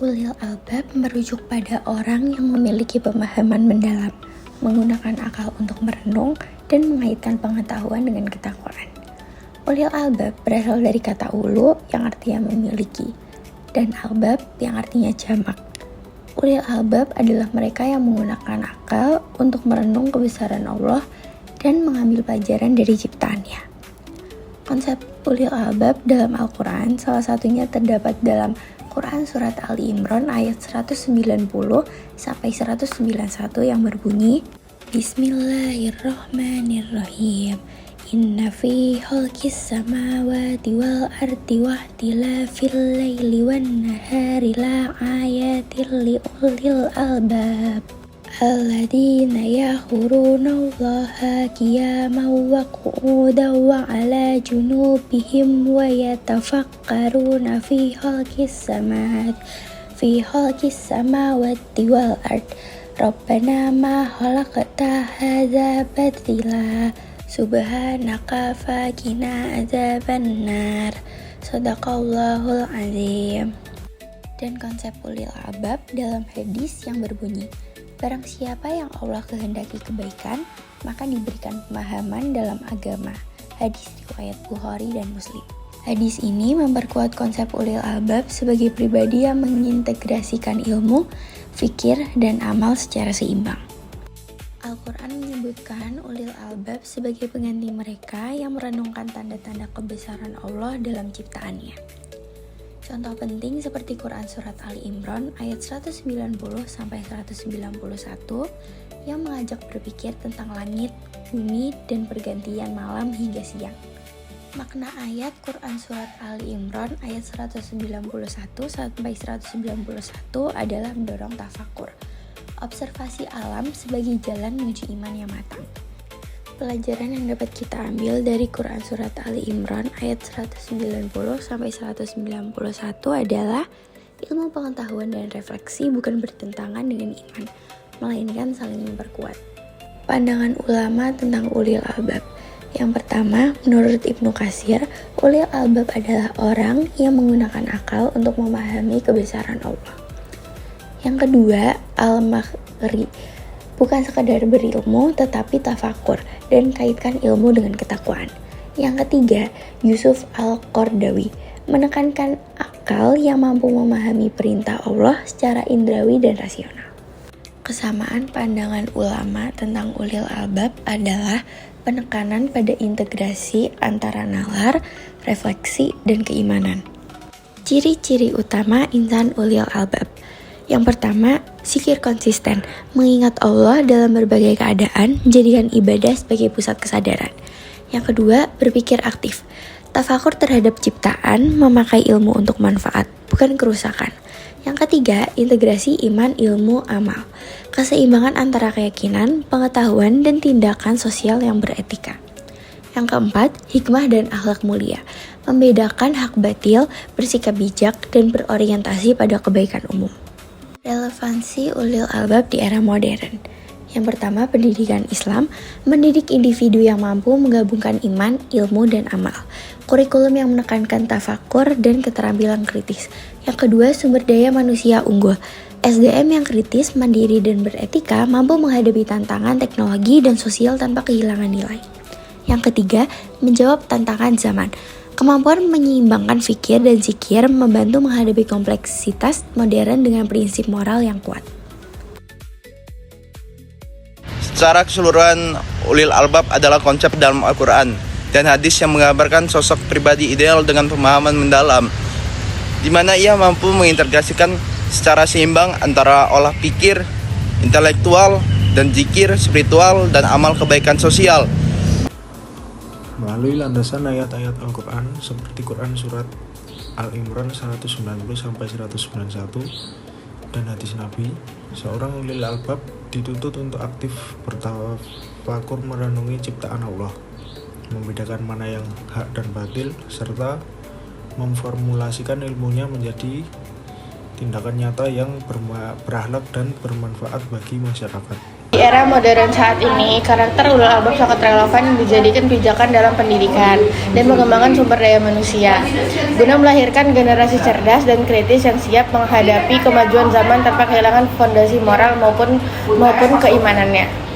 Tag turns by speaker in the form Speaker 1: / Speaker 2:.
Speaker 1: Ulil albab merujuk pada orang yang memiliki pemahaman mendalam, menggunakan akal untuk merenung, dan mengaitkan pengetahuan dengan ketakwaan. Ulil albab berasal dari kata ulu yang artinya memiliki, dan albab yang artinya jamak. Ulil albab adalah mereka yang menggunakan akal untuk merenung kebesaran Allah dan mengambil pelajaran dari ciptaannya. Konsep ulil albab dalam Al-Quran salah satunya terdapat dalam Quran Surat Ali Imran ayat 190 sampai 191 yang berbunyi, Bismillahirrahmanirrahim. Inna fi khalqis samawati wal ardi wa ikhtilafil laili wan nahari la ayatil li ulil albab alladzina yadhkuruna Allaha qiyaman wa qu'udan wa 'ala junubihim wa yatafakkaruna fi khalqis samawati wal ardi Rabbana ma khalaqta hadza batila subhanaka faqina adzabannar. Shadaqallahul azim. Dan konsep ulil albab dalam hadis yang berbunyi, barang siapa yang Allah kehendaki kebaikan, maka diberikan pemahaman dalam agama. Hadis riwayat Bukhari dan Muslim. Hadis ini memperkuat konsep ulil albab sebagai pribadi yang mengintegrasikan ilmu, fikir, dan amal secara seimbang. Al-Quran menyebutkan ulil albab sebagai pengganti mereka yang merenungkan tanda-tanda kebesaran Allah dalam ciptaannya. Contoh penting seperti Quran Surat Ali Imran ayat 190 sampai 191 yang mengajak berpikir tentang langit, bumi, dan pergantian malam hingga siang. Makna ayat Quran Surat Ali Imran ayat 191 sampai 191 adalah mendorong tafakur, observasi alam sebagai jalan menuju iman yang matang. Pelajaran yang dapat kita ambil dari Quran Surat Ali Imran ayat 190 sampai 191 adalah ilmu pengetahuan dan refleksi bukan bertentangan dengan iman, melainkan saling memperkuat. Pandangan ulama tentang ulil albab. Yang pertama, menurut Ibnu Katsir, ulil albab adalah orang yang menggunakan akal untuk memahami kebesaran Allah. Yang kedua, al-maghri, bukan sekadar berilmu tetapi tafakur dan kaitkan ilmu dengan ketakwaan. Yang ketiga, Yusuf al-Qardawi, menekankan akal yang mampu memahami perintah Allah secara indrawi dan rasional. Kesamaan pandangan ulama tentang ulil albab adalah penekanan pada integrasi antara nalar, refleksi, dan keimanan. Ciri-ciri utama insan ulil albab. Yang pertama, zikir konsisten, mengingat Allah dalam berbagai keadaan, menjadikan ibadah sebagai pusat kesadaran. Yang kedua, berpikir aktif, tafakur terhadap ciptaan, memakai ilmu untuk manfaat, bukan kerusakan. Yang ketiga, integrasi iman, ilmu, amal, keseimbangan antara keyakinan, pengetahuan, dan tindakan sosial yang beretika. Yang keempat, hikmah dan akhlak mulia, membedakan hak batil, bersikap bijak, dan berorientasi pada kebaikan umum. Relevansi ulil albab di era modern. Yang pertama, pendidikan Islam, mendidik individu yang mampu menggabungkan iman, ilmu, dan amal. Kurikulum yang menekankan tafakur dan keterampilan kritis. Yang kedua, sumber daya manusia unggul. SDM yang kritis, mandiri, dan beretika mampu menghadapi tantangan teknologi dan sosial tanpa kehilangan nilai. Yang ketiga, menjawab tantangan zaman. Kemampuan menyeimbangkan fikir dan zikir membantu menghadapi kompleksitas modern dengan prinsip moral yang kuat.
Speaker 2: Secara keseluruhan, ulil albab adalah konsep dalam Al-Quran dan hadis yang menggambarkan sosok pribadi ideal dengan pemahaman mendalam, di mana ia mampu mengintegrasikan secara seimbang antara olah pikir, intelektual, dan zikir, spiritual, dan amal kebaikan sosial.
Speaker 3: Melalui landasan ayat-ayat Al-Quran seperti Quran Surat Al-Imran 190-191 dan hadis Nabi, seorang ulil albab dituntut untuk aktif bertafakur merenungi ciptaan Allah, membedakan mana yang hak dan batil, serta memformulasikan ilmunya menjadi tindakan nyata yang berakhlak dan bermanfaat bagi masyarakat.
Speaker 1: Di era modern saat ini, karakter ulul albab sangat relevan dijadikan pijakan dalam pendidikan dan mengembangkan sumber daya manusia, guna melahirkan generasi cerdas dan kritis yang siap menghadapi kemajuan zaman tanpa kehilangan fondasi moral maupun keimanannya.